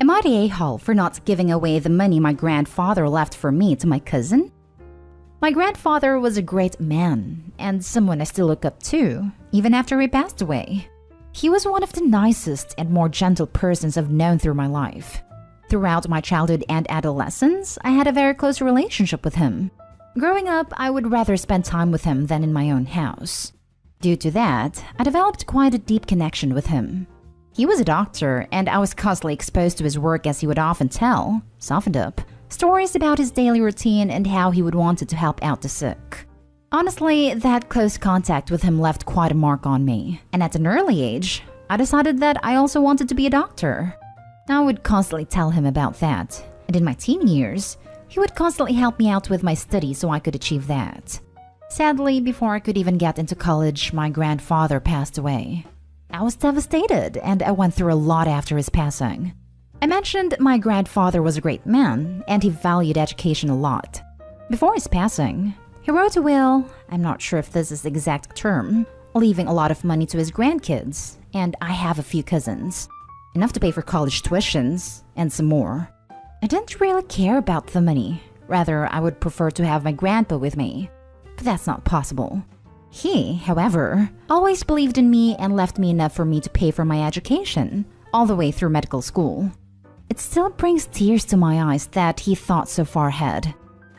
Am I the a-hole for not giving away the money my grandfather left for me to my cousin? My grandfather was a great man and someone I still look up to, even after he passed away. He was one of the nicest and more gentle persons I've known through my life. Throughout my childhood and adolescence, I had a very close relationship with him. Growing up, I would rather spend time with him than in my own house. Due to that, I developed quite a deep connection with him. He was a doctor, and I was constantly exposed to his work as he would often tell, softened up, stories about his daily routine and how he would wanted to help out the sick. Honestly, that close contact with him left quite a mark on me, and at an early age, I decided that I also wanted to be a doctor. I would constantly tell him about that, and in my teen years, he would constantly help me out with my studies so I could achieve that. Sadly, before I could even get into college, my grandfather passed away. I was devastated, and I went through a lot after his passing. I mentioned my grandfather was a great man, and he valued education a lot. Before his passing, he wrote a will, I'm not sure if this is the exact term, leaving a lot of money to his grandkids, and I have a few cousins. Enough to pay for college tuitions, and some more. I didn't really care about the money. Rather, I would prefer to have my grandpa with me. But that's not possible. He, however, always believed in me and left me enough for me to pay for my education, all the way through medical school. It still brings tears to my eyes that he thought so far ahead.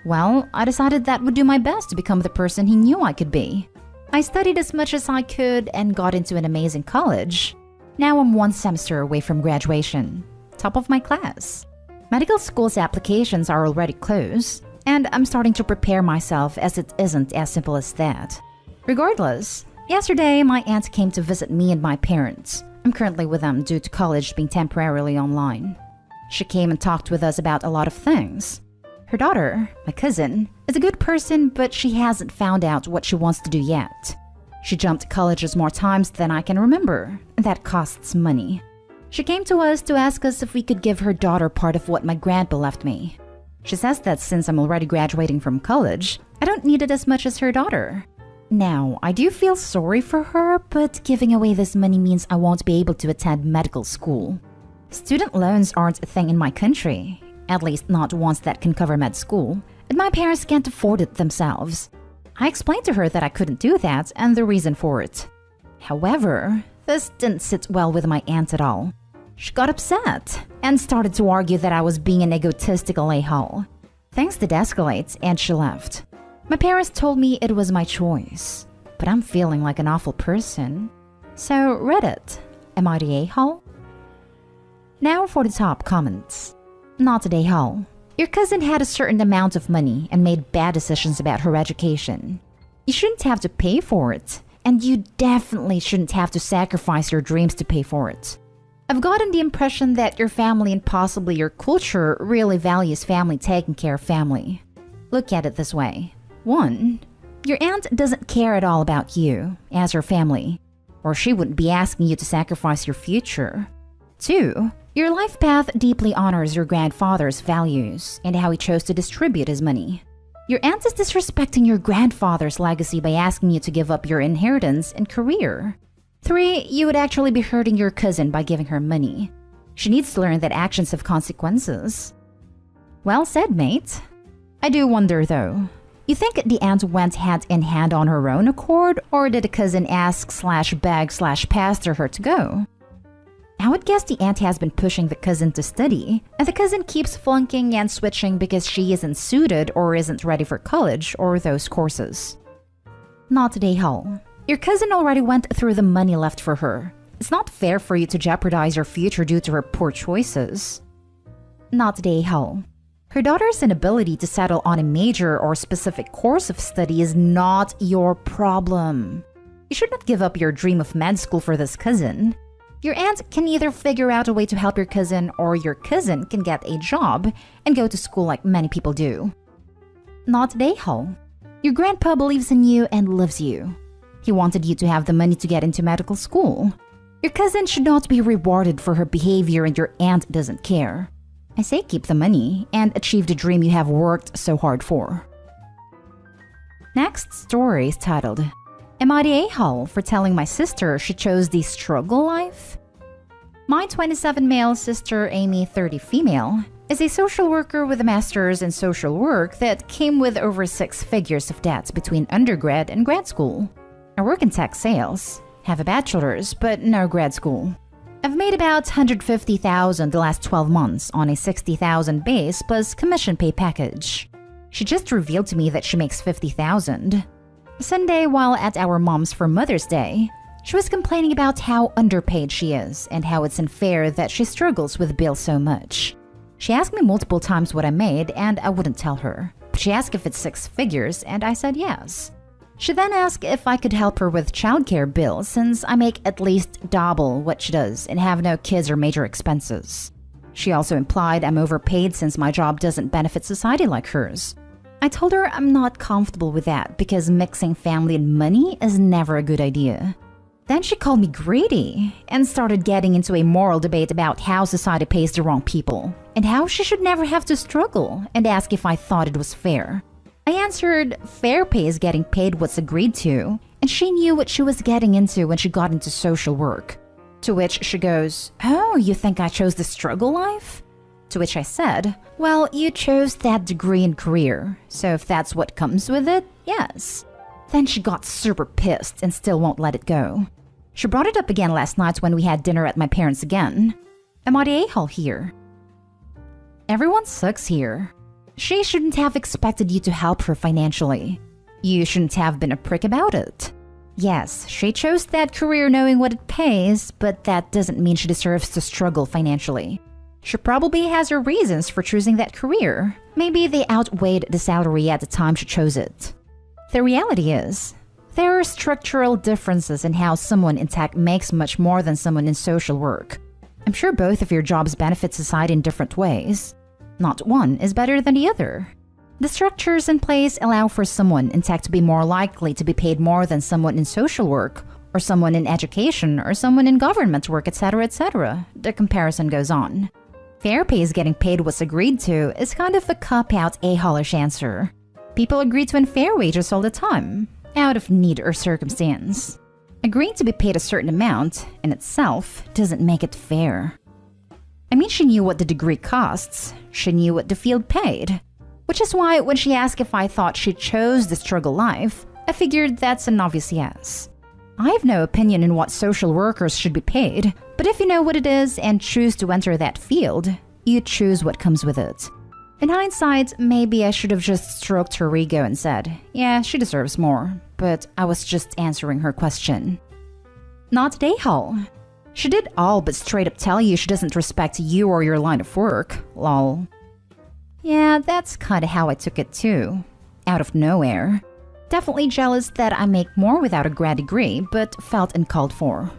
Well, I decided that would do my best to become the person he knew I could be. I studied as much as I could and got into an amazing college. Now I'm one semester away from graduation, top of my class. Medical school's applications are already closed, and I'm starting to prepare myself as it isn't as simple as that. Regardless, yesterday my aunt came to visit me and my parents. I'm currently with them due to college being temporarily online. She came and talked with us about a lot of things. Her daughter, my cousin, is a good person, but she hasn't found out what she wants to do yet. She jumped colleges more times than I can remember, and that costs money. She came to us to ask us if we could give her daughter part of what my grandpa left me. She says that since I'm already graduating from college, I don't need it as much as her daughter. Now, I do feel sorry for her, but giving away this money means I won't be able to attend medical school. Student loans aren't a thing in my country, at least not ones that can cover med school, and my parents can't afford it themselves. I explained to her that I couldn't do that and the reason for it. However, this didn't sit well with my aunt at all. She got upset and started to argue that I was being an egotistical a-hole. Things did escalate and she left. My parents told me it was my choice, but I'm feeling like an awful person. So Reddit, am I the a-hole? Now for the top comments. Not a a-hole. Your cousin had a certain amount of money and made bad decisions about her education. You shouldn't have to pay for it, and you definitely shouldn't have to sacrifice your dreams to pay for it. I've gotten the impression that your family and possibly your culture really values family taking care of family. Look at it this way. 1. Your aunt doesn't care at all about you as her family, or she wouldn't be asking you to sacrifice your future. 2. Your life path deeply honors your grandfather's values and how he chose to distribute his money. Your aunt is disrespecting your grandfather's legacy by asking you to give up your inheritance and career. 3. You would actually be hurting your cousin by giving her money. She needs to learn that actions have consequences. Well said, mate. I do wonder though. You think the aunt went hand in hand on her own accord, or did the cousin ask/beg/pastor her to go? I would guess the aunt has been pushing the cousin to study, and the cousin keeps flunking and switching because she isn't suited or isn't ready for college or those courses. Not a a-hole. Your cousin already went through the money left for her. It's not fair for you to jeopardize your future due to her poor choices. Not a a-hole. Her daughter's inability to settle on a major or specific course of study is not your problem. You should not give up your dream of med school for this cousin. Your aunt can either figure out a way to help your cousin, or your cousin can get a job and go to school like many people do. Not a a-hole. Your grandpa believes in you and loves you. He wanted you to have the money to get into medical school. Your cousin should not be rewarded for her behavior and your aunt doesn't care. I say keep the money and achieve the dream you have worked so hard for. Next story is titled, Am I the a-hole for telling my sister she chose the struggle life? My 27 male sister, Amy, 30 female, is a social worker with a master's in social work that came with over 6 figures of debt between undergrad and grad school. I work in tech sales, have a bachelor's, but no grad school. I've made about $150,000 the last 12 months on a $60,000 base plus commission pay package. She just revealed to me that she makes $50,000. Sunday, while at our mom's for Mother's Day, she was complaining about how underpaid she is and how it's unfair that she struggles with bills so much. She asked me multiple times what I made and I wouldn't tell her. But she asked if it's 6 figures and I said yes. She then asked if I could help her with childcare bills since I make at least double what she does and have no kids or major expenses. She also implied I'm overpaid since my job doesn't benefit society like hers. I told her I'm not comfortable with that because mixing family and money is never a good idea. Then she called me greedy and started getting into a moral debate about how society pays the wrong people and how she should never have to struggle and asked if I thought it was fair. I answered, fair pay is getting paid what's agreed to, and she knew what she was getting into when she got into social work. To which she goes, oh, you think I chose the struggle life? To which I said, well, you chose that degree and career, so if that's what comes with it, yes. Then she got super pissed and still won't let it go. She brought it up again last night when we had dinner at my parents' again. Am I the a-hole here? Everyone sucks here. She shouldn't have expected you to help her financially. You shouldn't have been a prick about it. Yes, she chose that career knowing what it pays, but that doesn't mean she deserves to struggle financially. She probably has her reasons for choosing that career. Maybe they outweighed the salary at the time she chose it. The reality is, there are structural differences in how someone in tech makes much more than someone in social work. I'm sure both of your jobs benefit society in different ways. Not one is better than the other. The structures in place allow for someone in tech to be more likely to be paid more than someone in social work, or someone in education, or someone in government work, etc., etc. The comparison goes on. Fair pay is getting paid what's agreed to is kind of a cop-out a-holish answer. People agree to unfair wages all the time, out of need or circumstance. Agreeing to be paid a certain amount, in itself, doesn't make it fair. I mean, she knew what the degree costs. She knew what the field paid. Which is why when she asked if I thought she chose the struggle life, I figured that's an obvious yes. I have no opinion in what social workers should be paid, but if you know what it is and choose to enter that field, you choose what comes with it. In hindsight, maybe I should have just stroked her ego and said, yeah, she deserves more, but I was just answering her question. Not a-hole. She did all but straight up tell you she doesn't respect you or your line of work, lol. Yeah, that's kinda how I took it too. Out of nowhere. Definitely jealous that I make more without a grad degree, but felt uncalled for.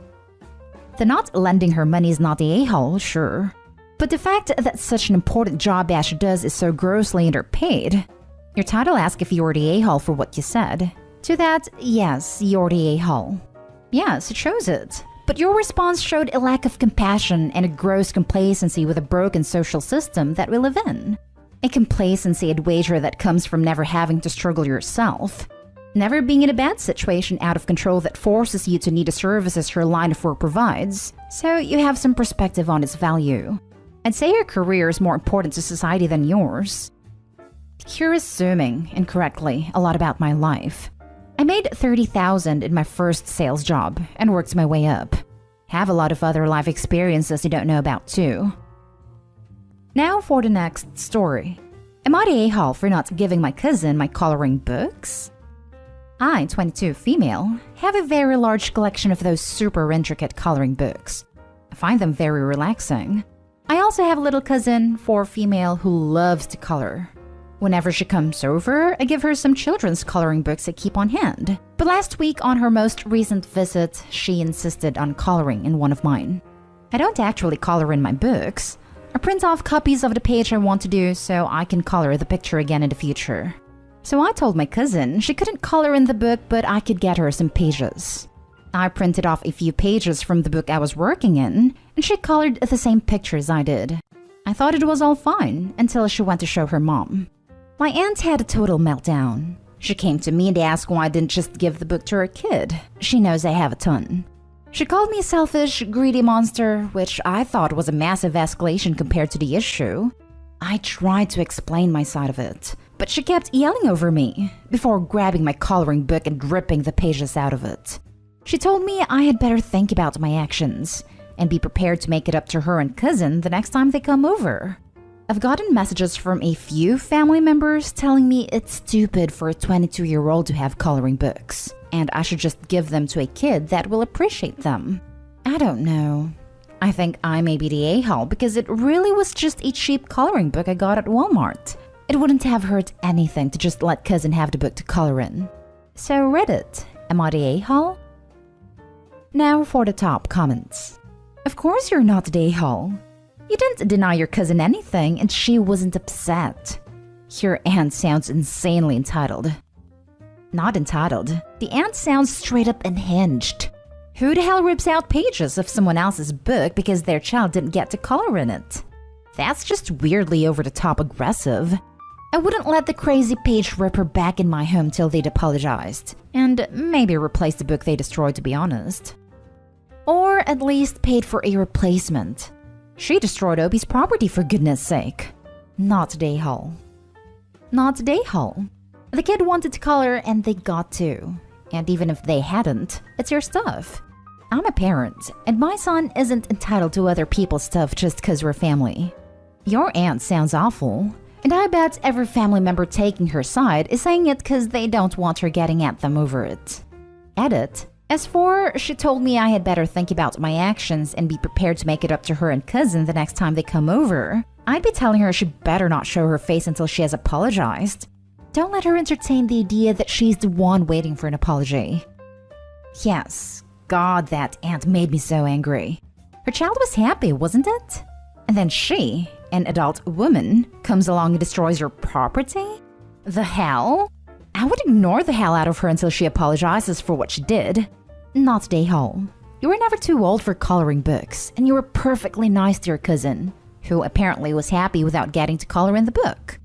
The not lending her money is not the a-hole, sure. But the fact that such an important job as she does is so grossly underpaid. Your title asks if you're the a-hole for what you said. To that, yes, you're the a-hole. Yes, it shows it. But your response showed a lack of compassion and a gross complacency with a broken social system that we live in. A complacency I'd wager that comes from never having to struggle yourself. Never being in a bad situation out of control that forces you to need the services your line of work provides, so you have some perspective on its value. I'd say your career is more important to society than yours. You're assuming, incorrectly, a lot about my life. I made $30,000 in my first sales job and worked my way up. Have a lot of other life experiences you don't know about too. Now for the next story. Am I the a-hole for not giving my cousin my coloring books? I, 22 female, have a very large collection of those super intricate coloring books. I find them very relaxing. I also have a little cousin, 4 female, who loves to color. Whenever she comes over, I give her some children's coloring books I keep on hand. But last week on her most recent visit, she insisted on coloring in one of mine. I don't actually color in my books. I print off copies of the page I want to do so I can color the picture again in the future. So I told my cousin she couldn't color in the book, but I could get her some pages. I printed off a few pages from the book I was working in, and she colored the same pictures I did. I thought it was all fine until she went to show her mom. My aunt had a total meltdown. She came to me and asked why I didn't just give the book to her kid. She knows I have a ton. She called me a selfish, greedy monster, which I thought was a massive escalation compared to the issue. I tried to explain my side of it, but she kept yelling over me before grabbing my coloring book and ripping the pages out of it. She told me I had better think about my actions and be prepared to make it up to her and cousin the next time they come over. I've gotten messages from a few family members telling me it's stupid for a 22-year-old to have coloring books, and I should just give them to a kid that will appreciate them. I don't know. I think I may be the a-hole because it really was just a cheap coloring book I got at Walmart. It wouldn't have hurt anything to just let cousin have the book to color in. So Reddit, am I the a-hole? Now for the top comments. Of course you're not the a-hole. You didn't deny your cousin anything and she wasn't upset. Your aunt sounds insanely entitled. Not entitled. The aunt sounds straight up unhinged. Who the hell rips out pages of someone else's book because their child didn't get to color in it? That's just weirdly over-the-top aggressive. I wouldn't let the crazy page ripper back in my home till they'd apologized, and maybe replace the book they destroyed, to be honest. Or at least paid for a replacement. She destroyed Obi's property, for goodness sake. Not the a-hole. Not the a-hole. The kid wanted to color and they got to. And even if they hadn't, it's your stuff. I'm a parent, and my son isn't entitled to other people's stuff just because we're family. Your aunt sounds awful, and I bet every family member taking her side is saying it because they don't want her getting at them over it. Edit. As for, she told me I had better think about my actions and be prepared to make it up to her and cousin the next time they come over. I'd be telling her she better not show her face until she has apologized. Don't let her entertain the idea that she's the one waiting for an apology. Yes, God, that aunt made me so angry. Her child was happy, wasn't it? And then she, an adult woman, comes along and destroys her property? The hell? I would ignore the hell out of her until she apologizes for what she did. Not the a-hole. You were never too old for coloring books, and you were perfectly nice to your cousin, who apparently was happy without getting to color in the book.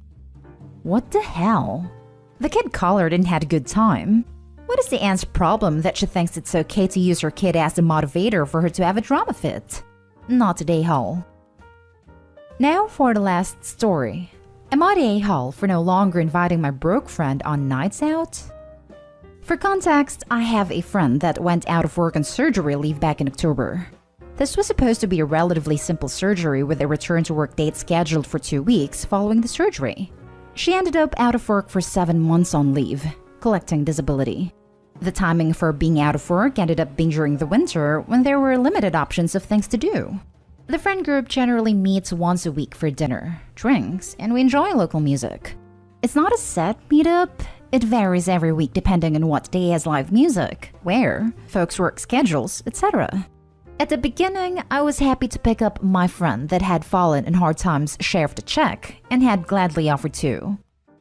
What the hell? The kid colored and had a good time. What is the aunt's problem that she thinks it's okay to use her kid as a motivator for her to have a drama fit? Not the a-hole. Now for the last story. Am I the a-hole for no longer inviting my broke friend on nights out? For context, I have a friend that went out of work on surgery leave back in October. This was supposed to be a relatively simple surgery with a return to work date scheduled for 2 weeks following the surgery. She ended up out of work for 7 months on leave, collecting disability. The timing for being out of work ended up being during the winter when there were limited options of things to do. The friend group generally meets once a week for dinner, drinks, and we enjoy local music. It's not a set meetup. It varies every week depending on what day has live music, where, folks' work schedules, etc. At the beginning, I was happy to pick up my friend that had fallen in hard times' share of the check and had gladly offered to.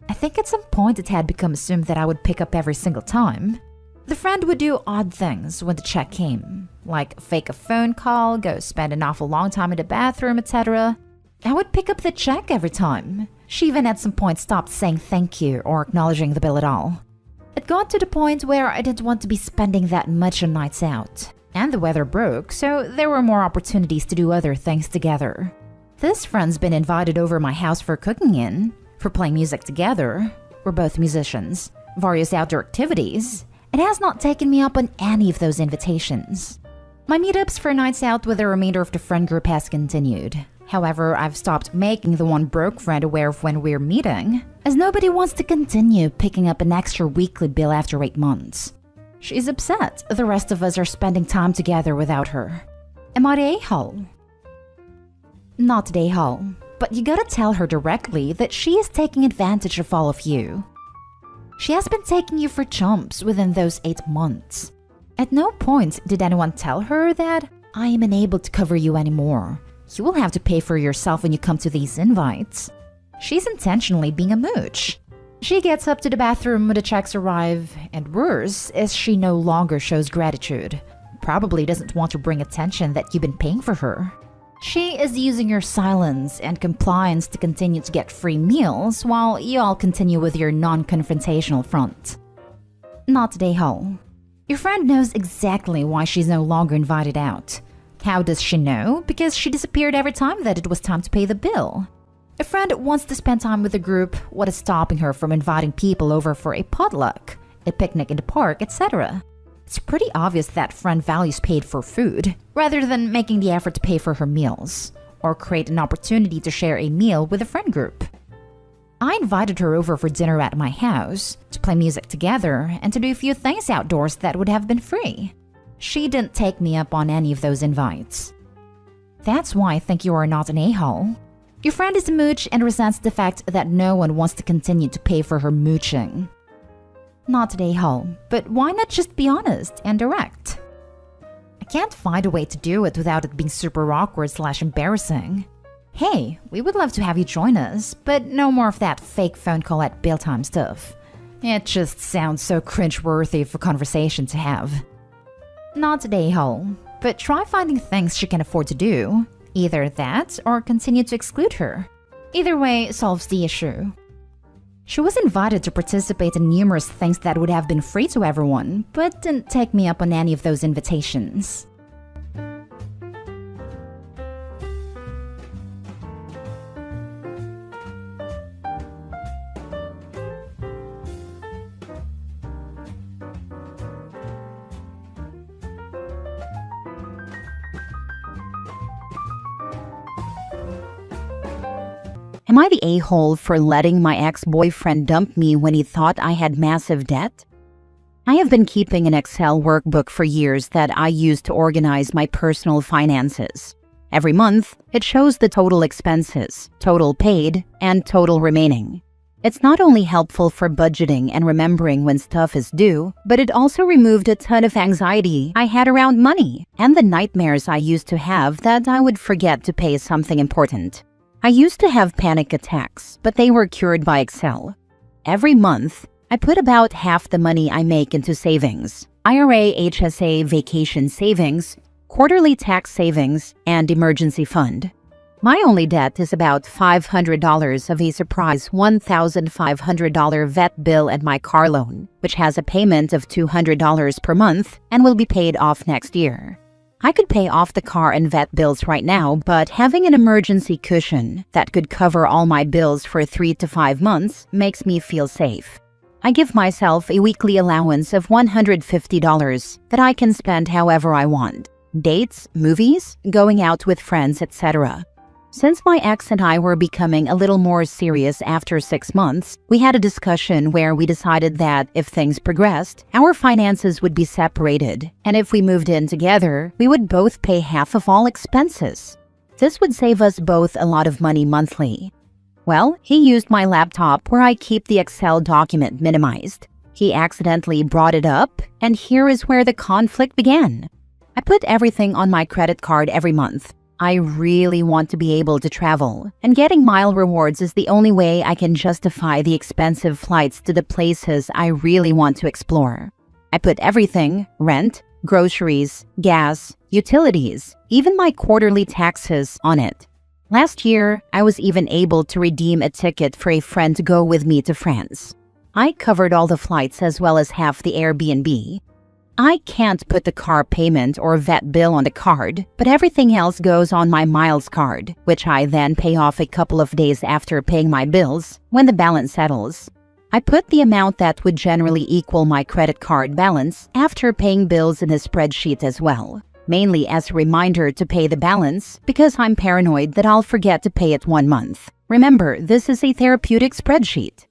I think at some point it had become assumed that I would pick up every single time. The friend would do odd things when the check came, like fake a phone call, go spend an awful long time in the bathroom, etc. I would pick up the check every time. She even at some point stopped saying thank you or acknowledging the bill at all. It got to the point where I didn't want to be spending that much on nights out. And the weather broke, so there were more opportunities to do other things together. This friend's been invited over my house for cooking in, for playing music together. We're both musicians. Various outdoor activities. It has not taken me up on any of those invitations. My meetups for nights out with the remainder of the friend group has continued. However, I've stopped making the one broke friend aware of when we're meeting, as nobody wants to continue picking up an extra weekly bill after 8 months. She's upset the rest of us are spending time together without her. Am I the a-hole? Not the a-hole, but you gotta tell her directly that she is taking advantage of all of you. She has been taking you for chumps within those 8 months. At no point did anyone tell her that I am unable to cover you anymore. You will have to pay for yourself when you come to these invites. She's intentionally being a mooch. She gets up to the bathroom when the checks arrive, and worse is she no longer shows gratitude. Probably doesn't want to bring attention that you've been paying for her. She is using your silence and compliance to continue to get free meals while you all continue with your non-confrontational front. Not the a-hole. Your friend knows exactly why she's no longer invited out. How does she know? Because she disappeared every time that it was time to pay the bill. A friend wants to spend time with the group. What is stopping her from inviting people over for a potluck, a picnic in the park, etc.? It's pretty obvious that friend values paid for food, rather than making the effort to pay for her meals, or create an opportunity to share a meal with a friend group. I invited her over for dinner at my house, to play music together, and to do a few things outdoors that would have been free. She didn't take me up on any of those invites. That's why I think you are not an a-hole. Your friend is a mooch and resents the fact that no one wants to continue to pay for her mooching. Not an a-hole, but why not just be honest and direct? I can't find a way to do it without it being super awkward/embarrassing. Hey, we would love to have you join us, but no more of that fake phone call at bill time stuff. It just sounds so cringe-worthy for conversation to have. Not an a-hole, but try finding things she can afford to do. Either that or continue to exclude her. Either way solves the issue. She was invited to participate in numerous things that would have been free to everyone, but didn't take me up on any of those invitations. Am I the a-hole for letting my ex-boyfriend dump me when he thought I had massive debt? I have been keeping an Excel workbook for years that I use to organize my personal finances. Every month, it shows the total expenses, total paid, and total remaining. It's not only helpful for budgeting and remembering when stuff is due, but it also removed a ton of anxiety I had around money and the nightmares I used to have that I would forget to pay something important. I used to have panic attacks, but they were cured by Excel. Every month, I put about half the money I make into savings: IRA, HSA, vacation savings, quarterly tax savings, and emergency fund. My only debt is about $500 of a surprise $1,500 vet bill and my car loan, which has a payment of $200 per month and will be paid off next year. I could pay off the car and vet bills right now, but having an emergency cushion that could cover all my bills for 3 to 5 months makes me feel safe. I give myself a weekly allowance of $150 that I can spend however I want. Dates, movies, going out with friends, etc. Since my ex and I were becoming a little more serious after 6 months, we had a discussion where we decided that if things progressed, our finances would be separated, and if we moved in together, we would both pay half of all expenses. This would save us both a lot of money monthly. Well, he used my laptop where I keep the Excel document minimized. He accidentally brought it up, and here is where the conflict began. I put everything on my credit card every month. I really want to be able to travel, and getting mile rewards is the only way I can justify the expensive flights to the places I really want to explore. I put everything, rent, groceries, gas, utilities, even my quarterly taxes on it. Last year, I was even able to redeem a ticket for a friend to go with me to France. I covered all the flights as well as half the Airbnb. I can't put the car payment or vet bill on the card, but everything else goes on my miles card, which I then pay off a couple of days after paying my bills when the balance settles. I put the amount that would generally equal my credit card balance after paying bills in a spreadsheet as well, mainly as a reminder to pay the balance because I'm paranoid that I'll forget to pay it 1 month. Remember, this is a therapeutic spreadsheet.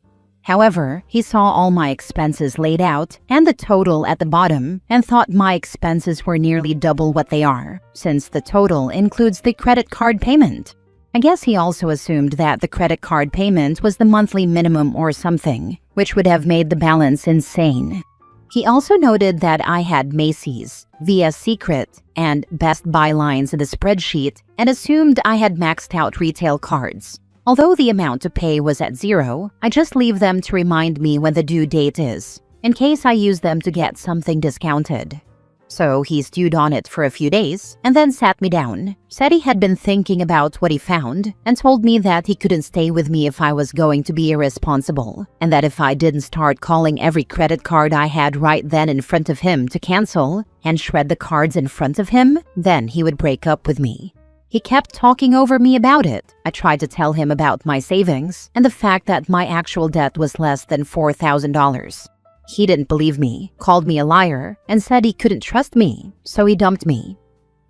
However, he saw all my expenses laid out and the total at the bottom and thought my expenses were nearly double what they are, since the total includes the credit card payment. I guess he also assumed that the credit card payment was the monthly minimum or something, which would have made the balance insane. He also noted that I had Macy's, VS Secret, and Best Buy lines in the spreadsheet and assumed I had maxed out retail cards. Although the amount to pay was at 0, I just leave them to remind me when the due date is, in case I use them to get something discounted. So he stewed on it for a few days and then sat me down, said he had been thinking about what he found, and told me that he couldn't stay with me if I was going to be irresponsible, and that if I didn't start calling every credit card I had right then in front of him to cancel and shred the cards in front of him, then he would break up with me. He kept talking over me about it. I tried to tell him about my savings and the fact that my actual debt was less than $4,000. He didn't believe me, called me a liar, and said he couldn't trust me, so he dumped me.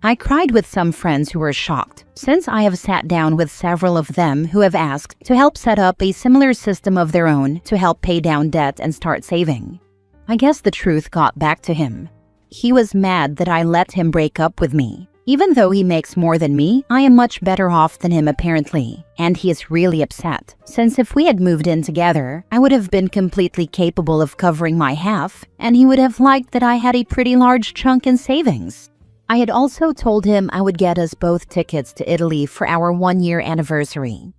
I cried with some friends who were shocked, since I have sat down with several of them who have asked to help set up a similar system of their own to help pay down debt and start saving. I guess the truth got back to him. He was mad that I let him break up with me. Even though he makes more than me, I am much better off than him apparently, and he is really upset, since if we had moved in together, I would have been completely capable of covering my half, and he would have liked that I had a pretty large chunk in savings. I had also told him I would get us both tickets to Italy for our 1-year anniversary.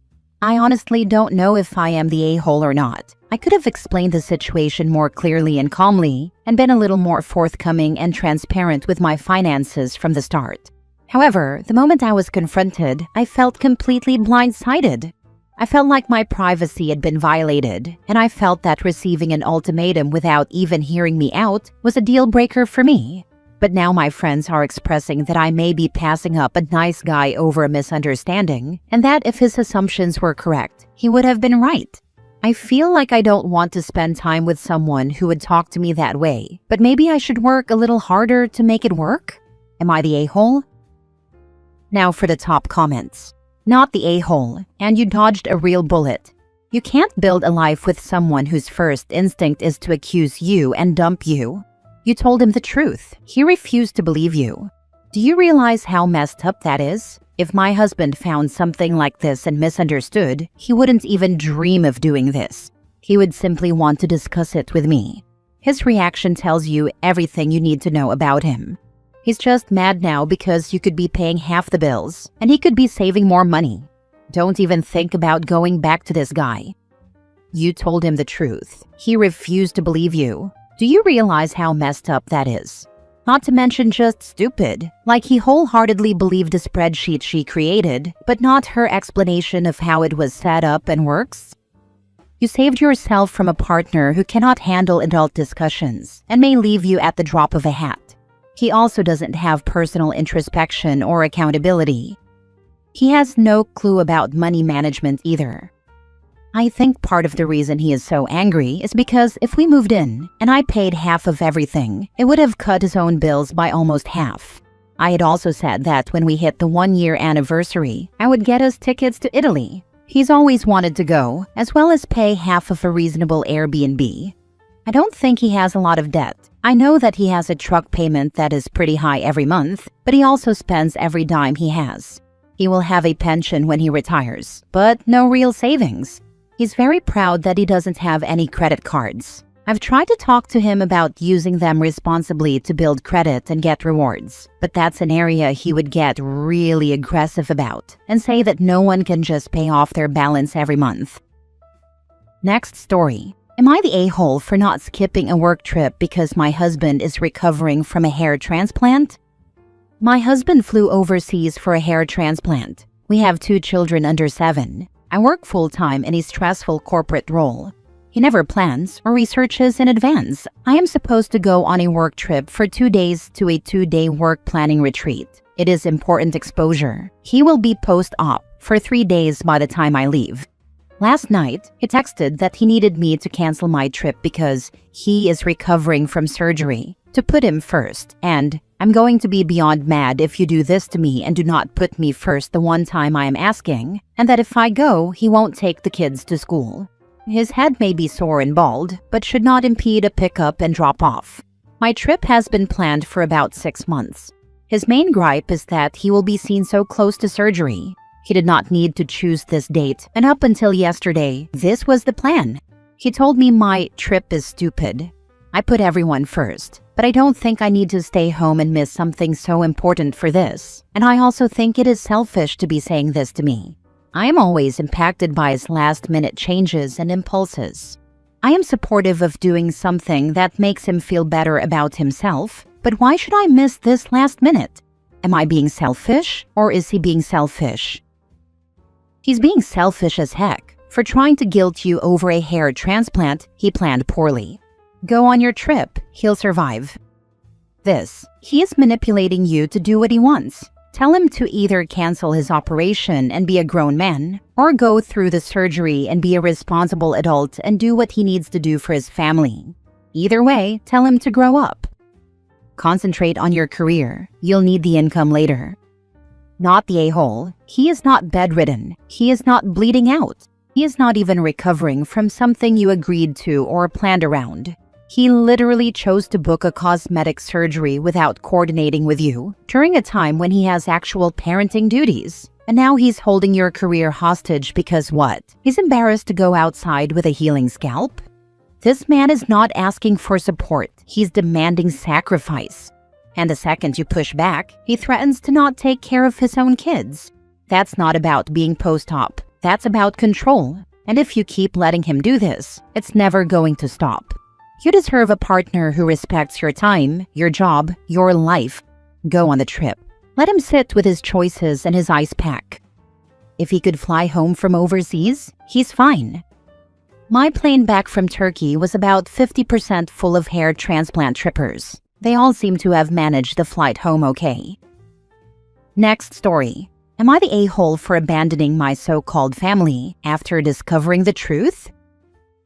I honestly don't know if I am the a-hole or not. I could have explained the situation more clearly and calmly, and been a little more forthcoming and transparent with my finances from the start. However, the moment I was confronted, I felt completely blindsided. I felt like my privacy had been violated, and I felt that receiving an ultimatum without even hearing me out was a deal breaker for me. But now my friends are expressing that I may be passing up a nice guy over a misunderstanding, and that if his assumptions were correct, he would have been right. I feel like I don't want to spend time with someone who would talk to me that way, but maybe I should work a little harder to make it work? Am I the a-hole? Now for the top comments. Not the a-hole, and you dodged a real bullet. You can't build a life with someone whose first instinct is to accuse you and dump you. You told him the truth. He refused to believe you. Do you realize how messed up that is? If my husband found something like this and misunderstood, he wouldn't even dream of doing this. He would simply want to discuss it with me. His reaction tells you everything you need to know about him. He's just mad now because you could be paying half the bills, and he could be saving more money. Don't even think about going back to this guy. You told him the truth. He refused to believe you. Do you realize how messed up that is? Not to mention just stupid. Like he wholeheartedly believed the spreadsheet she created, but not her explanation of how it was set up and works. You saved yourself from a partner who cannot handle adult discussions and may leave you at the drop of a hat. He also doesn't have personal introspection or accountability. He has no clue about money management either. I think part of the reason he is so angry is because if we moved in and I paid half of everything, it would have cut his own bills by almost half. I had also said that when we hit the 1-year anniversary, I would get us tickets to Italy. He's always wanted to go, as well as pay half of a reasonable Airbnb. I don't think he has a lot of debt. I know that he has a truck payment that is pretty high every month, but he also spends every dime he has. He will have a pension when he retires, but no real savings. He's very proud that he doesn't have any credit cards. I've tried to talk to him about using them responsibly to build credit and get rewards, but that's an area he would get really aggressive about and say that no one can just pay off their balance every month. Next story. Am I the a-hole for not skipping a work trip because my husband is recovering from a hair transplant? My husband flew overseas for a hair transplant. We have 2 children under 7. I work full-time in a stressful corporate role. He never plans or researches in advance. I am supposed to go on a work trip for 2 days to a 2-day work planning retreat. It is important exposure. He will be post-op for 3 days by the time I leave. Last night, he texted that he needed me to cancel my trip because he is recovering from surgery, to put him first, and I'm going to be beyond mad if you do this to me and do not put me first the one time I am asking, and that if I go, he won't take the kids to school. His head may be sore and bald, but should not impede a pickup and drop off. My trip has been planned for about 6 months. His main gripe is that he will be seen so close to surgery. He did not need to choose this date, and up until yesterday, this was the plan. He told me my trip is stupid. I put everyone first, but I don't think I need to stay home and miss something so important for this. And I also think it is selfish to be saying this to me. I am always impacted by his last-minute changes and impulses. I am supportive of doing something that makes him feel better about himself, But why should I miss this last minute? Am I being selfish, or is he being selfish? He's being selfish as heck for trying to guilt you over a hair transplant he planned poorly. Go on your trip, he'll survive. He is manipulating you to do what he wants. Tell him to either cancel his operation and be a grown man, or go through the surgery and be a responsible adult and do what he needs to do for his family. Either way, tell him to grow up. Concentrate on your career. You'll need the income later. Not the a-hole. He is not bedridden. He is not bleeding out. He is not even recovering from something you agreed to or planned around. He literally chose to book a cosmetic surgery without coordinating with you during a time when he has actual parenting duties. And now he's holding your career hostage because what? He's embarrassed to go outside with a healing scalp? This man is not asking for support. He's demanding sacrifice. And the second you push back, he threatens to not take care of his own kids. That's not about being post-op. That's about control. And if you keep letting him do this, it's never going to stop. You deserve a partner who respects your time, your job, your life. Go on the trip. Let him sit with his choices and his ice pack. If he could fly home from overseas, he's fine. My plane back from Turkey was about 50% full of hair transplant trippers. They all seem to have managed the flight home okay. Next story. Am I the a-hole for abandoning my so-called family after discovering the truth?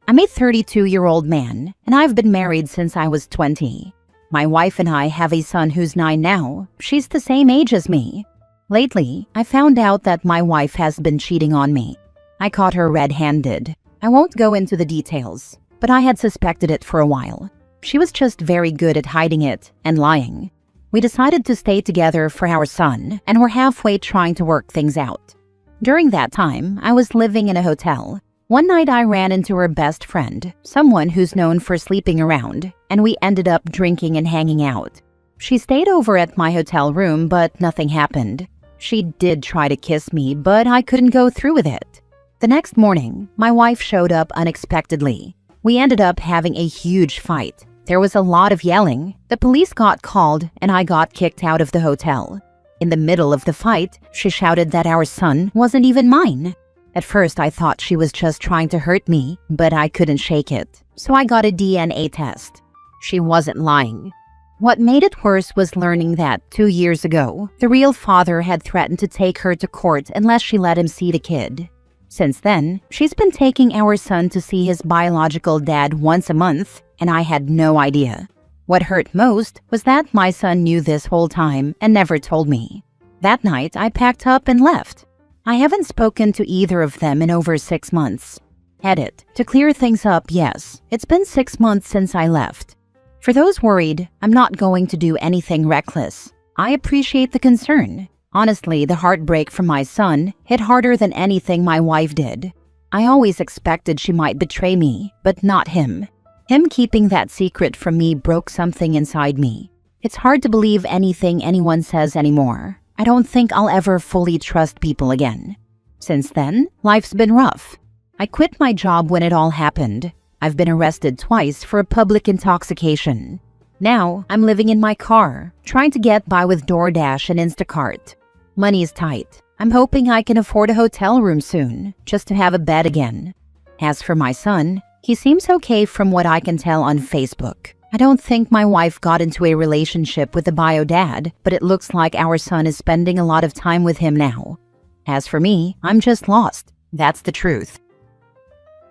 I'm a 32-year-old man, and I've been married since I was 20. My wife and I have a son who's 9 now. She's the same age as me. Lately, I found out that my wife has been cheating on me. I caught her red-handed. I won't go into the details, but I had suspected it for a while. She was just very good at hiding it and lying. We decided to stay together for our son, and we're halfway trying to work things out. During that time, I was living in a hotel. One night I ran into her best friend, someone who's known for sleeping around, and we ended up drinking and hanging out. She stayed over at my hotel room, but nothing happened. She did try to kiss me, but I couldn't go through with it. The next morning, my wife showed up unexpectedly. We ended up having a huge fight. There was a lot of yelling. The police got called, and I got kicked out of the hotel. In the middle of the fight, she shouted that our son wasn't even mine. At first, I thought she was just trying to hurt me, but I couldn't shake it. So I got a DNA test. She wasn't lying. What made it worse was learning that 2 years ago, the real father had threatened to take her to court unless she let him see the kid. Since then, she's been taking our son to see his biological dad once a month, and I had no idea. What hurt most was that my son knew this whole time and never told me. That night, I packed up and left. I haven't spoken to either of them in over 6 months. Edit. To clear things up, yes, it's been 6 months since I left. For those worried, I'm not going to do anything reckless. I appreciate the concern. Honestly, the heartbreak from my son hit harder than anything my wife did. I always expected she might betray me, but not him. Him keeping that secret from me broke something inside me. It's hard to believe anything anyone says anymore. I don't think I'll ever fully trust people again. Since then, life's been rough. I quit my job when it all happened. I've been arrested twice for public intoxication. Now, I'm living in my car, trying to get by with DoorDash and Instacart. Money's tight. I'm hoping I can afford a hotel room soon, just to have a bed again. As for my son, he seems okay from what I can tell on Facebook. I don't think my wife got into a relationship with the bio dad, but it looks like our son is spending a lot of time with him now. As for me, I'm just lost. That's the truth.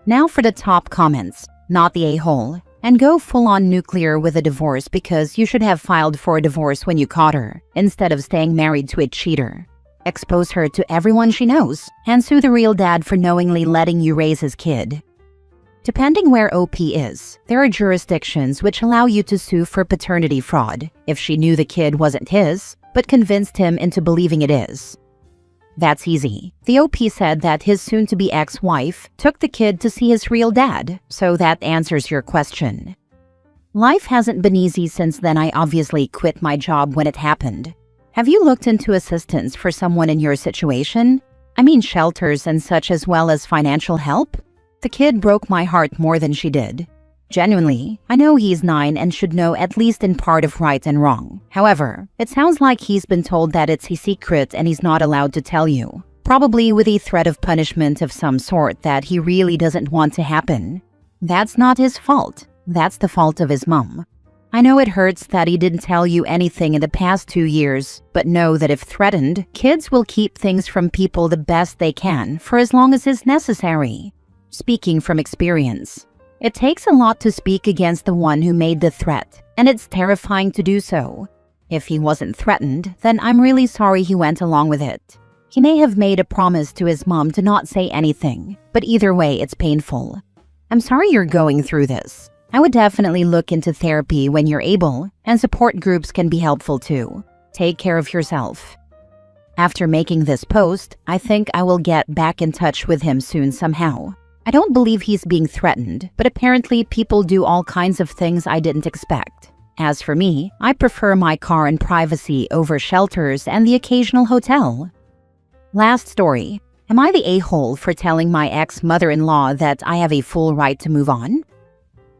Now for the top comments. Not the a-hole. And go full-on nuclear with a divorce because you should have filed for a divorce when you caught her, instead of staying married to a cheater. Expose her to everyone she knows, and sue the real dad for knowingly letting you raise his kid. Depending where OP is, there are jurisdictions which allow you to sue for paternity fraud if she knew the kid wasn't his, but convinced him into believing it is. That's easy. The OP said that his soon-to-be ex-wife took the kid to see his real dad, so that answers your question. Life hasn't been easy since then. I obviously quit my job when it happened. Have you looked into assistance for someone in your situation? I mean shelters and such, as well as financial help? The kid broke my heart more than she did. Genuinely, I know he's 9 and should know at least in part of right and wrong. However, it sounds like he's been told that it's his secret and he's not allowed to tell you. Probably with a threat of punishment of some sort that he really doesn't want to happen. That's not his fault. That's the fault of his mom. I know it hurts that he didn't tell you anything in the past 2 years, but know that if threatened, kids will keep things from people the best they can for as long as is necessary. Speaking from experience, it takes a lot to speak against the one who made the threat, and it's terrifying to do so. If he wasn't threatened, then I'm really sorry he went along with it. He may have made a promise to his mom to not say anything, but either way, it's painful. I'm sorry you're going through this. I would definitely look into therapy when you're able, and support groups can be helpful too. Take care of yourself. After making this post, I think I will get back in touch with him soon somehow. I don't believe he's being threatened, but apparently people do all kinds of things I didn't expect. As for me, I prefer my car and privacy over shelters and the occasional hotel. Last story. Am I the a-hole for telling my ex-mother-in-law that I have a full right to move on?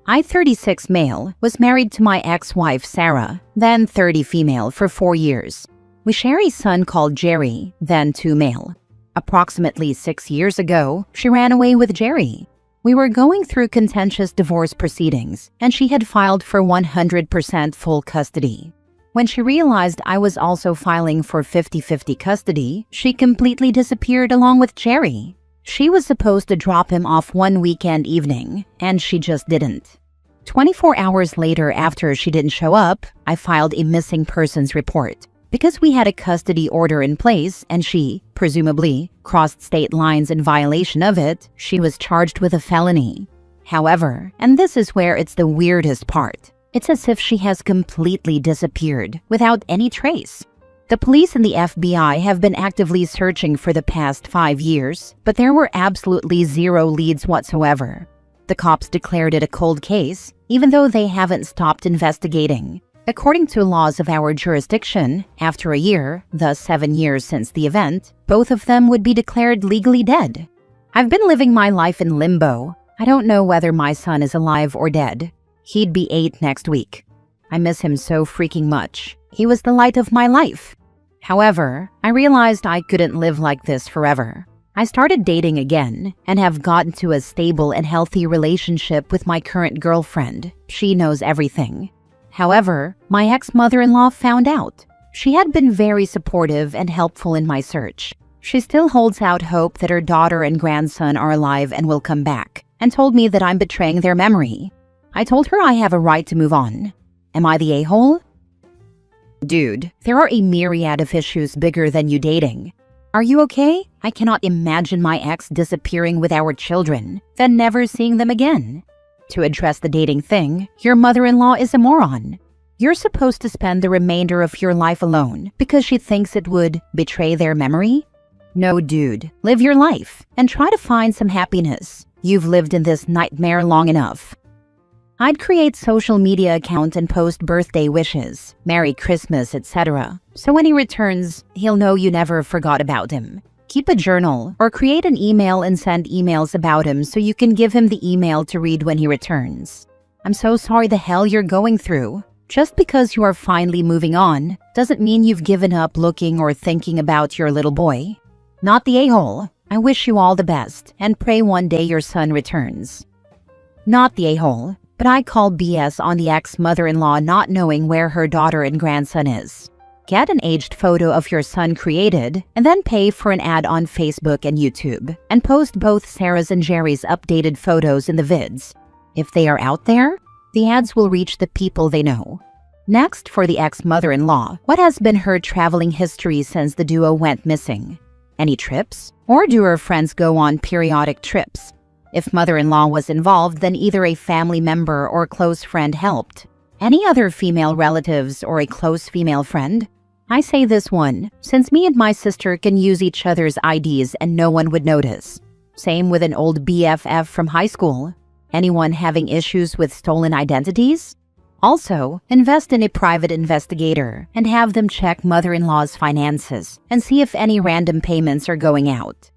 I, 36 male, was married to my ex-wife Sarah, then 30 female for 4 years. We share a son called Jerry, then 2 male. Approximately 6 years ago, she ran away with Jerry. We were going through contentious divorce proceedings, and she had filed for 100% full custody. When she realized I was also filing for 50-50 custody, she completely disappeared along with Jerry. She was supposed to drop him off one weekend evening, and she just didn't. 24 hours later after she didn't show up, I filed a missing persons report. Because we had a custody order in place and she, presumably, crossed state lines in violation of it, she was charged with a felony. However, and this is where it's the weirdest part, it's as if she has completely disappeared without any trace. The police and the FBI have been actively searching for the past 5 years, but there were absolutely zero leads whatsoever. The cops declared it a cold case, even though they haven't stopped investigating. According to laws of our jurisdiction, after a year, thus 7 years since the event, both of them would be declared legally dead. I've been living my life in limbo. I don't know whether my son is alive or dead. He'd be 8 next week. I miss him so freaking much. He was the light of my life. However, I realized I couldn't live like this forever. I started dating again and have gotten to a stable and healthy relationship with my current girlfriend. She knows everything. However, my ex-mother-in-law found out. She had been very supportive and helpful in my search. She still holds out hope that her daughter and grandson are alive and will come back, and told me that I'm betraying their memory. I told her I have a right to move on. Am I the a-hole? Dude, there are a myriad of issues bigger than you dating. Are you okay? I cannot imagine my ex disappearing with our children, then never seeing them again. To address the dating thing, your mother-in-law is a moron. You're supposed to spend the remainder of your life alone because she thinks it would betray their memory? No, dude, live your life and try to find some happiness. You've lived in this nightmare long enough. I'd create social media account and post birthday wishes, Merry Christmas, etc. So when he returns, he'll know you never forgot about him. Keep a journal or create an email and send emails about him so you can give him the email to read when he returns. I'm so sorry the hell you're going through. Just because you are finally moving on doesn't mean you've given up looking or thinking about your little boy. Not the a-hole. I wish you all the best and pray one day your son returns. Not the a-hole. But I call BS on the ex-mother-in-law not knowing where her daughter and grandson is. Get an aged photo of your son created, and then pay for an ad on Facebook and YouTube, and post both Sarah's and Jerry's updated photos in the vids. If they are out there, the ads will reach the people they know. Next, for the ex-mother-in-law, what has been her traveling history since the duo went missing? Any trips? Or do her friends go on periodic trips? If mother-in-law was involved, then either a family member or close friend helped. Any other female relatives or a close female friend? I say this one, since me and my sister can use each other's IDs and no one would notice. Same with an old BFF from high school. Anyone having issues with stolen identities? Also, invest in a private investigator and have them check mother-in-law's finances and see if any random payments are going out.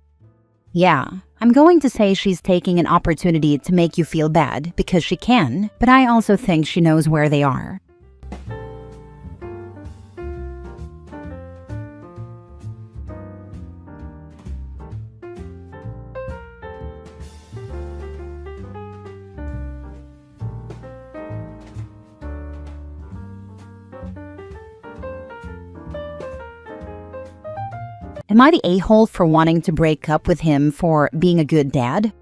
Yeah, I'm going to say she's taking an opportunity to make you feel bad because she can, but I also think she knows where they are. Am I the a-hole for wanting to break up with him for being a good dad?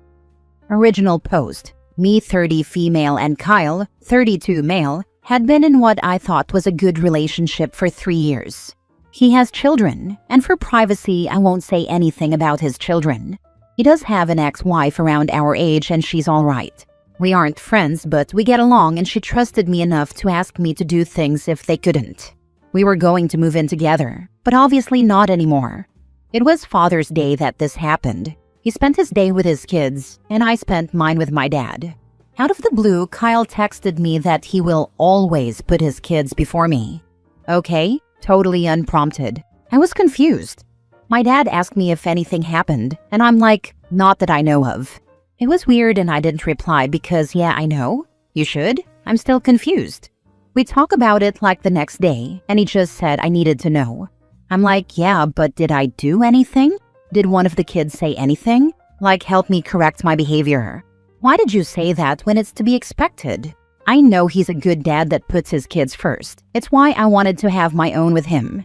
Original post. Me 30 female and Kyle 32 male had been in what I thought was a good relationship for 3 years. He has children, and for privacy I won't say anything about his children. He does have an ex-wife around our age and she's alright. We aren't friends, but we get along and she trusted me enough to ask me to do things if they couldn't. We were going to move in together, but obviously not anymore. It was Father's Day that this happened. He spent his day with his kids, and I spent mine with my dad. Out of the blue, Kyle texted me that he will always put his kids before me. Okay, totally unprompted. I was confused. My dad asked me if anything happened, and I'm like, not that I know of. It was weird and I didn't reply because, yeah, I know. You should? I'm still confused. We talk about it like the next day, and he just said I needed to know. I'm like, yeah, but did I do anything? Did one of the kids say anything? Like, help me correct my behavior. Why did you say that when it's to be expected? I know he's a good dad that puts his kids first. It's why I wanted to have my own with him.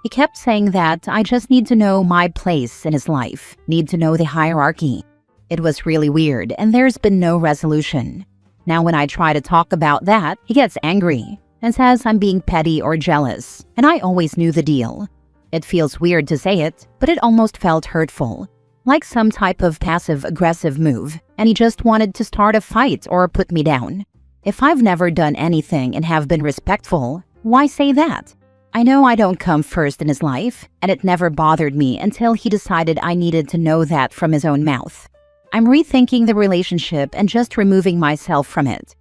He kept saying that I just need to know my place in his life, need to know the hierarchy. It was really weird, and there's been no resolution. Now when I try to talk about that, he gets angry and says I'm being petty or jealous, and I always knew the deal. It feels weird to say it, but it almost felt hurtful, like some type of passive-aggressive move, and he just wanted to start a fight or put me down. If I've never done anything and have been respectful, why say that? I know I don't come first in his life, and it never bothered me until he decided I needed to know that from his own mouth. I'm rethinking the relationship and just removing myself from it.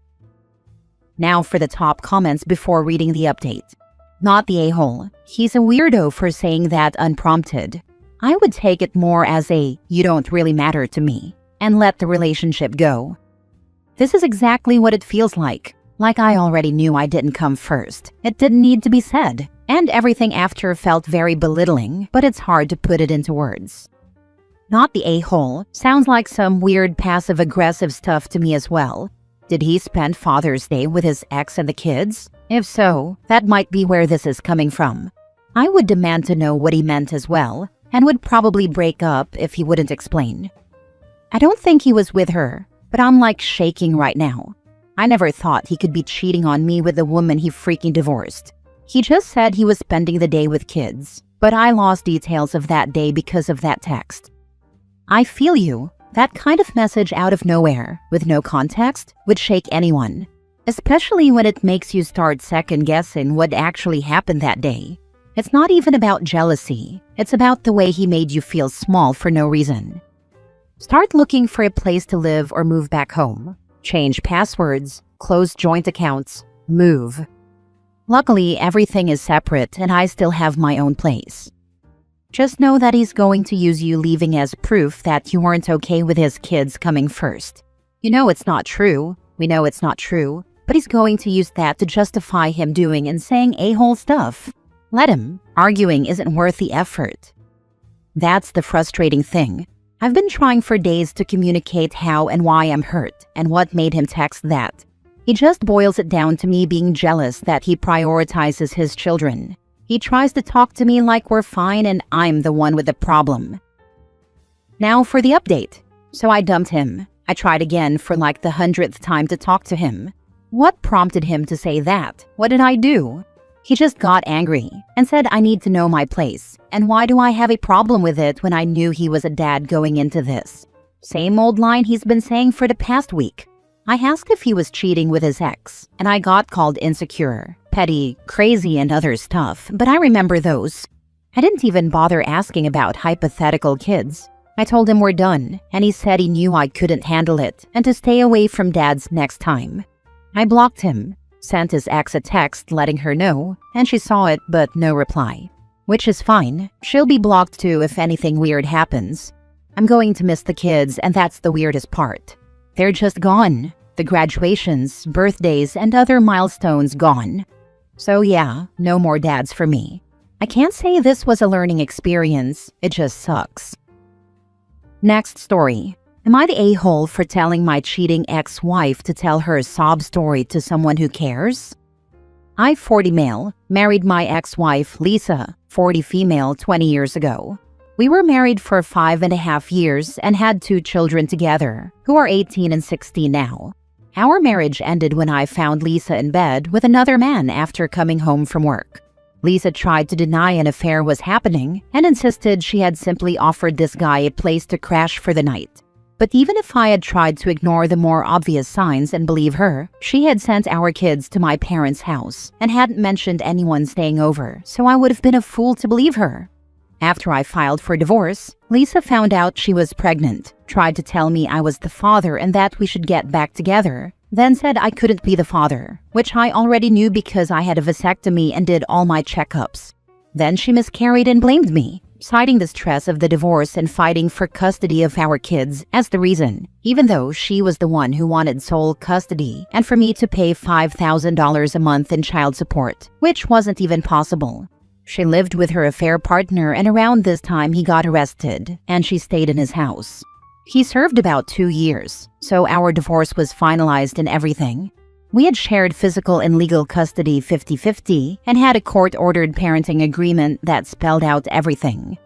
Now for the top comments before reading the update. Not the a-hole. He's a weirdo for saying that unprompted. I would take it more as a you don't really matter to me and let the relationship go. This is exactly what it feels like I already knew I didn't come first. It didn't need to be said, and everything after felt very belittling, but it's hard to put it into words. Not the a-hole sounds like some weird passive-aggressive stuff to me as well. Did he spend Father's Day with his ex and the kids? If so, that might be where this is coming from. I would demand to know what he meant as well, and would probably break up if he wouldn't explain. I don't think he was with her, but I'm like shaking right now. I never thought he could be cheating on me with the woman he freaking divorced. He just said he was spending the day with kids, but I lost details of that day because of that text. I feel you. That kind of message out of nowhere, with no context, would shake anyone. Especially when it makes you start second-guessing what actually happened that day. It's not even about jealousy. It's about the way he made you feel small for no reason. Start looking for a place to live or move back home. Change passwords, close joint accounts, move. Luckily, everything is separate and I still have my own place. Just know that he's going to use you leaving as proof that you weren't okay with his kids coming first. You know it's not true. We know it's not true. But he's going to use that to justify him doing and saying a-hole stuff. Let him. Arguing isn't worth the effort. That's the frustrating thing. I've been trying for days to communicate how and why I'm hurt and what made him text that. He just boils it down to me being jealous that he prioritizes his children. He tries to talk to me like we're fine and I'm the one with the problem. Now for the update. So I dumped him. I tried again for like the 100th time to talk to him. What prompted him to say that? What did I do? He just got angry and said I need to know my place. And why do I have a problem with it when I knew he was a dad going into this? Same old line he's been saying for the past week. I asked if he was cheating with his ex, and I got called insecure, petty, crazy, and other stuff, but I remember those. I didn't even bother asking about hypothetical kids. I told him we're done, and he said he knew I couldn't handle it and to stay away from dads next time. I blocked him, sent his ex a text letting her know, and she saw it but no reply. Which is fine. She'll be blocked too if anything weird happens. I'm going to miss the kids, and that's the weirdest part. They're just gone. The graduations, birthdays, and other milestones gone. So yeah, no more dads for me. I can't say this was a learning experience, it just sucks. Next story. Am I the a-hole for telling my cheating ex-wife to tell her sob story to someone who cares? I, 40 male, married my ex-wife, Lisa, 40 female, 20 years ago. We were married for 5.5 years and had 2 children together, who are 18 and 16 now. Our marriage ended when I found Lisa in bed with another man after coming home from work. Lisa tried to deny an affair was happening and insisted she had simply offered this guy a place to crash for the night. But even if I had tried to ignore the more obvious signs and believe her, she had sent our kids to my parents' house and hadn't mentioned anyone staying over, so I would have been a fool to believe her. After I filed for divorce, Lisa found out she was pregnant, tried to tell me I was the father and that we should get back together, then said I couldn't be the father, which I already knew because I had a vasectomy and did all my checkups. Then she miscarried and blamed me, citing the stress of the divorce and fighting for custody of our kids as the reason, even though she was the one who wanted sole custody and for me to pay $5,000 a month in child support, which wasn't even possible. She lived with her affair partner, and around this time he got arrested, and she stayed in his house. He served about 2 years, so our divorce was finalized and everything. We had shared physical and legal custody 50-50 and had a court-ordered parenting agreement that spelled out everything.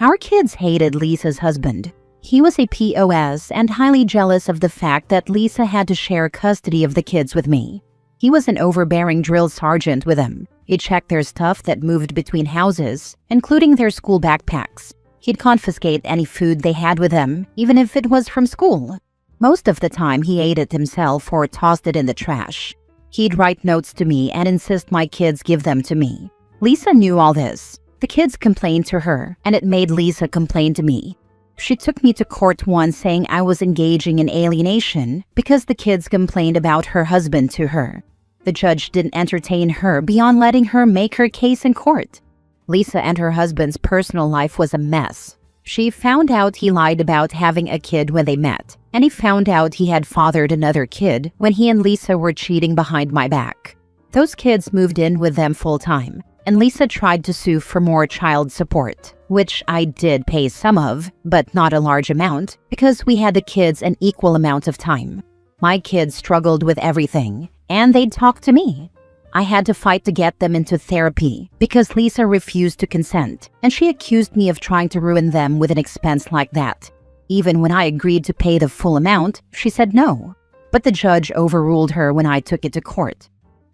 Our kids hated Lisa's husband. He was a POS and highly jealous of the fact that Lisa had to share custody of the kids with me. He was an overbearing drill sergeant with them. He checked their stuff that moved between houses, including their school backpacks. He'd confiscate any food they had with them, even if it was from school. Most of the time, he ate it himself or tossed it in the trash. He'd write notes to me and insist my kids give them to me. Lisa knew all this. The kids complained to her, and it made Lisa complain to me. She took me to court once saying I was engaging in alienation because the kids complained about her husband to her. The judge didn't entertain her beyond letting her make her case in court. Lisa and her husband's personal life was a mess. She found out he lied about having a kid when they met, and he found out he had fathered another kid when he and Lisa were cheating behind my back. Those kids moved in with them full-time, and Lisa tried to sue for more child support, which I did pay some of, but not a large amount, because we had the kids an equal amount of time. My kids struggled with everything, and they'd talk to me. I had to fight to get them into therapy because Lisa refused to consent, and she accused me of trying to ruin them with an expense like that. Even when I agreed to pay the full amount, she said no. But the judge overruled her when I took it to court.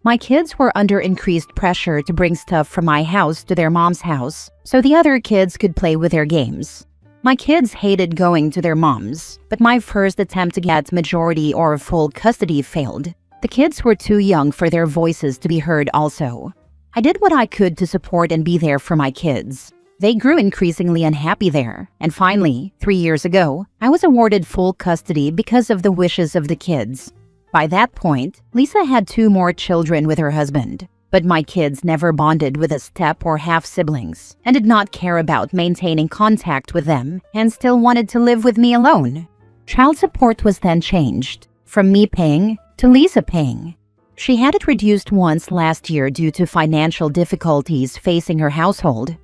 My kids were under increased pressure to bring stuff from my house to their mom's house so the other kids could play with their games. My kids hated going to their moms, but my first attempt to get majority or full custody failed. The kids were too young for their voices to be heard also. I did what I could to support and be there for my kids. They grew increasingly unhappy there, and finally, 3 years ago, I was awarded full custody because of the wishes of the kids. By that point, Lisa had 2 more children with her husband, but my kids never bonded with a step or half-siblings and did not care about maintaining contact with them and still wanted to live with me alone. Child support was then changed, from me paying to Lisa paying. She had it reduced once last year due to financial difficulties facing her household.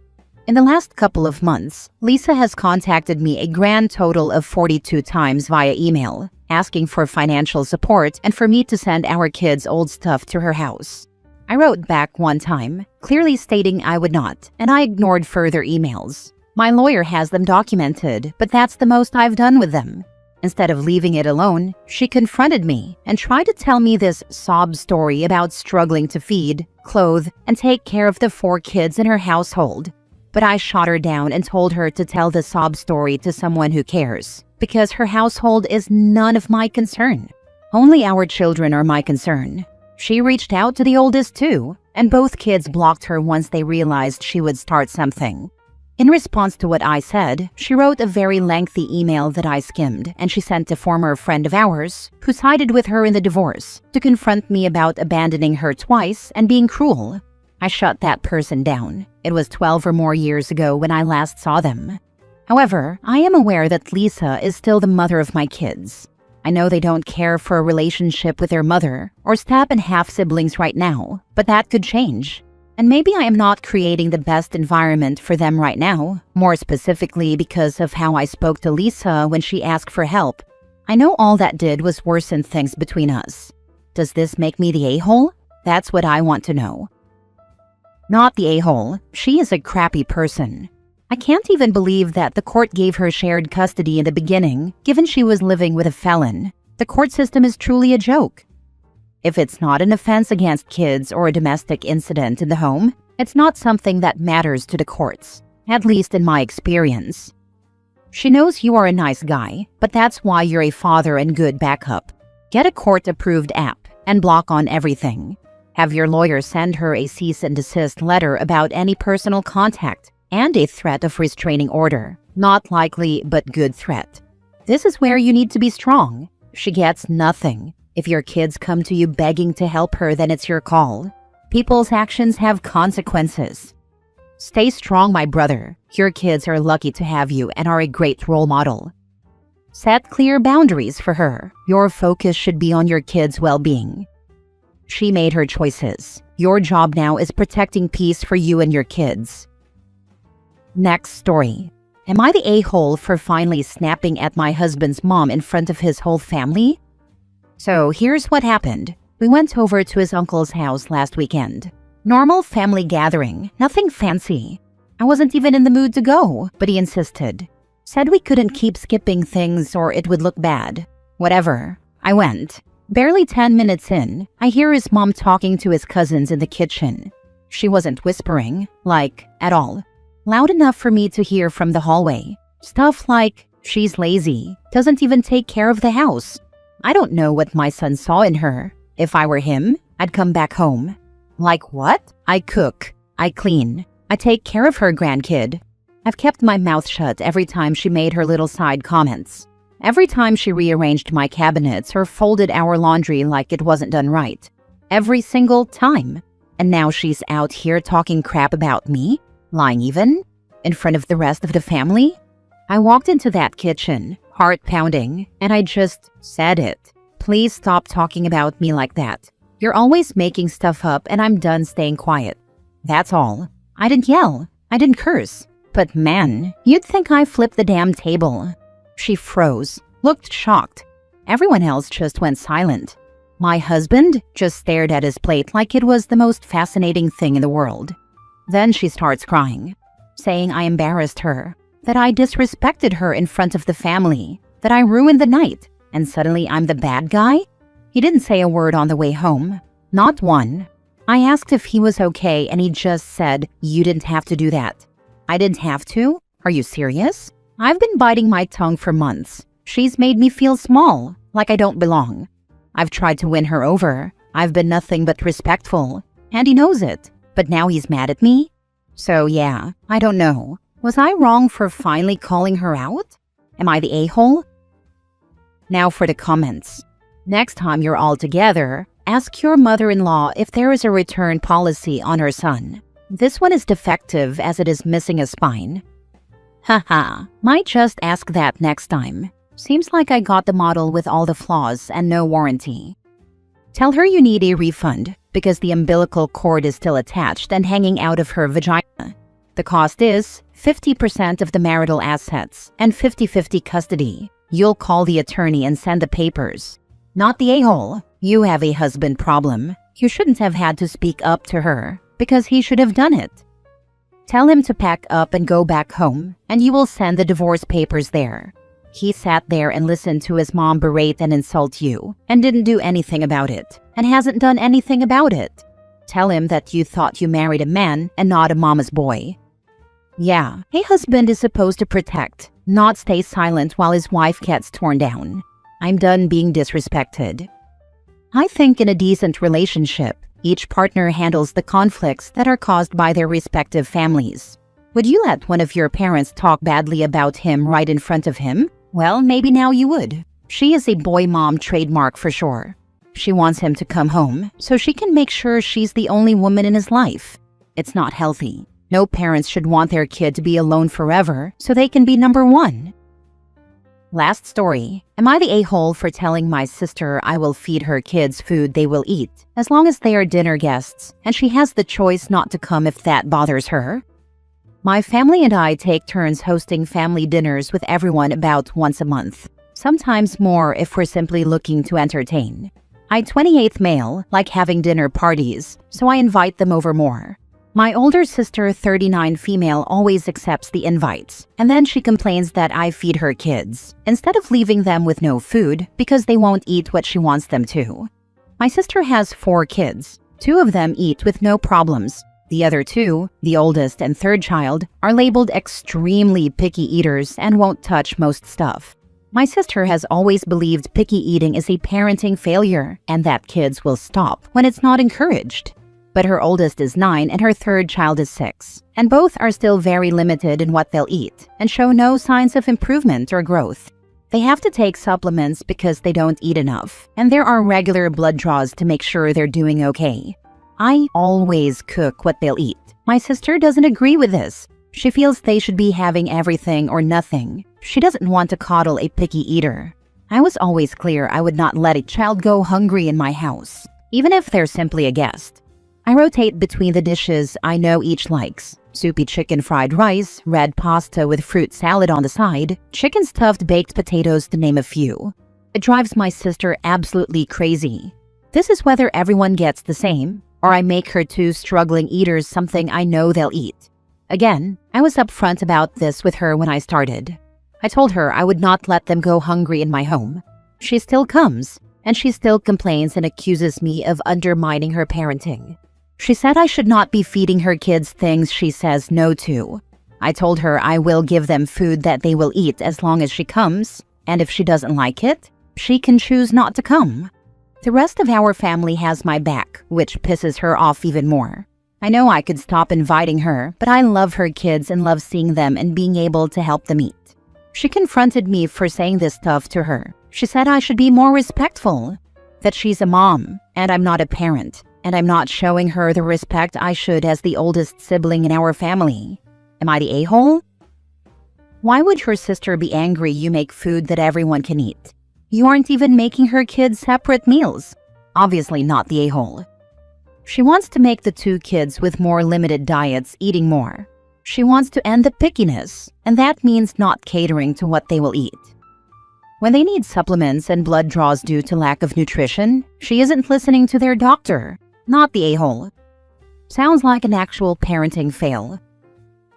In the last couple of months, Lisa has contacted me a grand total of 42 times via email, asking for financial support and for me to send our kids' old stuff to her house. I wrote back one time, clearly stating I would not, and I ignored further emails. My lawyer has them documented, but that's the most I've done with them. Instead of leaving it alone, she confronted me and tried to tell me this sob story about struggling to feed, clothe, and take care of the 4 kids in her household. But I shot her down and told her to tell the sob story to someone who cares, because her household is none of my concern. Only our children are my concern. She reached out to the oldest too, and both kids blocked her once they realized she would start something. In response to what I said, she wrote a very lengthy email that I skimmed, and she sent a former friend of ours, who sided with her in the divorce, to confront me about abandoning her twice and being cruel. I shut that person down. It was 12 or more years ago when I last saw them. However, I am aware that Lisa is still the mother of my kids. I know they don't care for a relationship with their mother or stab in half siblings right now, but that could change. And maybe I am not creating the best environment for them right now, more specifically because of how I spoke to Lisa when she asked for help. I know all that did was worsen things between us. Does this make me the a-hole? That's what I want to know. Not the a-hole. She is a crappy person. I can't even believe that the court gave her shared custody in the beginning, given she was living with a felon. The court system is truly a joke. If it's not an offense against kids or a domestic incident in the home, it's not something that matters to the courts, at least in my experience. She knows you are a nice guy, but that's why you're a father and good backup. Get a court-approved app and block on everything. Have your lawyer send her a cease and desist letter about any personal contact and a threat of restraining order. Not likely, but good threat. This is where you need to be strong. She gets nothing. If your kids come to you begging to help her, then it's your call. People's actions have consequences. Stay strong, my brother. Your kids are lucky to have you and are a great role model. Set clear boundaries for her. Your focus should be on your kids' well-being. She made her choices. Your job now is protecting peace for you and your kids. Next story. Am I the a-hole for finally snapping at my husband's mom in front of his whole family? So here's what happened. We went over to his uncle's house last weekend. Normal family gathering, nothing fancy. I wasn't even in the mood to go, but he insisted. Said we couldn't keep skipping things or it would look bad. Whatever. I went. Barely 10 minutes in, I hear his mom talking to his cousins in the kitchen. She wasn't whispering, at all. Loud enough for me to hear from the hallway. Stuff like, she's lazy, doesn't even take care of the house. I don't know what my son saw in her. If I were him, I'd come back home. Like what? I cook. I clean. I take care of her grandkid. I've kept my mouth shut every time she made her little side comments. Every time she rearranged my cabinets or folded our laundry like it wasn't done right. Every single time. And now she's out here talking crap about me? Lying even? In front of the rest of the family? I walked into that kitchen, heart pounding, and I just said it. Please stop talking about me like that. You're always making stuff up and I'm done staying quiet. That's all. I didn't yell. I didn't curse. But man, you'd think I flipped the damn table. She froze, looked shocked. Everyone else just went silent. My husband just stared at his plate like it was the most fascinating thing in the world. Then she starts crying, saying I embarrassed her, that I disrespected her in front of the family, that I ruined the night, and suddenly I'm the bad guy? He didn't say a word on the way home. Not one. I asked if he was okay and he just said, you didn't have to do that. I didn't have to? Are you serious? I've been biting my tongue for months. She's made me feel small, like I don't belong. I've tried to win her over. I've been nothing but respectful. And he knows it. But now he's mad at me? So yeah, I don't know. Was I wrong for finally calling her out? Am I the a-hole? Now for the comments. Next time you're all together, ask your mother-in-law if there is a return policy on her son. This one is defective as it is missing a spine. Haha, might just ask that next time. Seems like I got the model with all the flaws and no warranty. Tell her you need a refund because the umbilical cord is still attached and hanging out of her vagina. The cost is 50% of the marital assets and 50-50 custody. You'll call the attorney and send the papers. Not the a-hole. You have a husband problem. You shouldn't have had to speak up to her because he should have done it. Tell him to pack up and go back home, and you will send the divorce papers there. He sat there and listened to his mom berate and insult you, and didn't do anything about it, and hasn't done anything about it. Tell him that you thought you married a man and not a mama's boy. Yeah, a husband is supposed to protect, not stay silent while his wife gets torn down. I'm done being disrespected. I think in a decent relationship, each partner handles the conflicts that are caused by their respective families. Would you let one of your parents talk badly about him right in front of him? Well, maybe now you would. She is a boy mom trademark for sure. She wants him to come home so she can make sure she's the only woman in his life. It's not healthy. No parents should want their kid to be alone forever so they can be number one. Last story. Am I the a-hole for telling my sister I will feed her kids food they will eat, as long as they are dinner guests, and she has the choice not to come if that bothers her? My family and I take turns hosting family dinners with everyone about once a month, sometimes more if we're simply looking to entertain. I 28th male, like having dinner parties, so I invite them over more. My older sister, 39 female, always accepts the invites, and then she complains that I feed her kids, instead of leaving them with no food because they won't eat what she wants them to. My sister has 4 kids. 2 of them eat with no problems. The other 2, the oldest and third child, are labeled extremely picky eaters and won't touch most stuff. My sister has always believed picky eating is a parenting failure and that kids will stop when it's not encouraged. But her oldest is 9 and her third child is 6, and both are still very limited in what they'll eat and show no signs of improvement or growth. They have to take supplements because they don't eat enough, and there are regular blood draws to make sure they're doing okay. I always cook what they'll eat. My sister doesn't agree with this. She feels they should be having everything or nothing. She doesn't want to coddle a picky eater. I was always clear I would not let a child go hungry in my house, even if they're simply a guest. I rotate between the dishes I know each likes: soupy chicken fried rice, red pasta with fruit salad on the side, chicken stuffed baked potatoes to name a few. It drives my sister absolutely crazy. This is whether everyone gets the same, or I make her 2 struggling eaters something I know they'll eat. Again, I was upfront about this with her when I started. I told her I would not let them go hungry in my home. She still comes, and she still complains and accuses me of undermining her parenting. She said I should not be feeding her kids things she says no to. I told her I will give them food that they will eat as long as she comes, and if she doesn't like it, she can choose not to come. The rest of our family has my back, which pisses her off even more. I know I could stop inviting her, but I love her kids and love seeing them and being able to help them eat. She confronted me for saying this stuff to her. She said I should be more respectful, that she's a mom, and I'm not a parent, and I'm not showing her the respect I should as the oldest sibling in our family. Am I the a-hole? Why would your sister be angry you make food that everyone can eat? You aren't even making her kids separate meals. Obviously not the a-hole. She wants to make the 2 kids with more limited diets eating more. She wants to end the pickiness, and that means not catering to what they will eat. When they need supplements and blood draws due to lack of nutrition, she isn't listening to their doctor. Not the a-hole. Sounds like an actual parenting fail.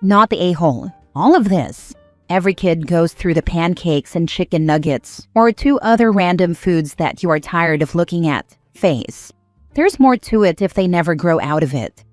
Not the a-hole. All of this. Every kid goes through the pancakes and chicken nuggets, or 2 other random foods that you are tired of looking at, phase. There's more to it if they never grow out of it.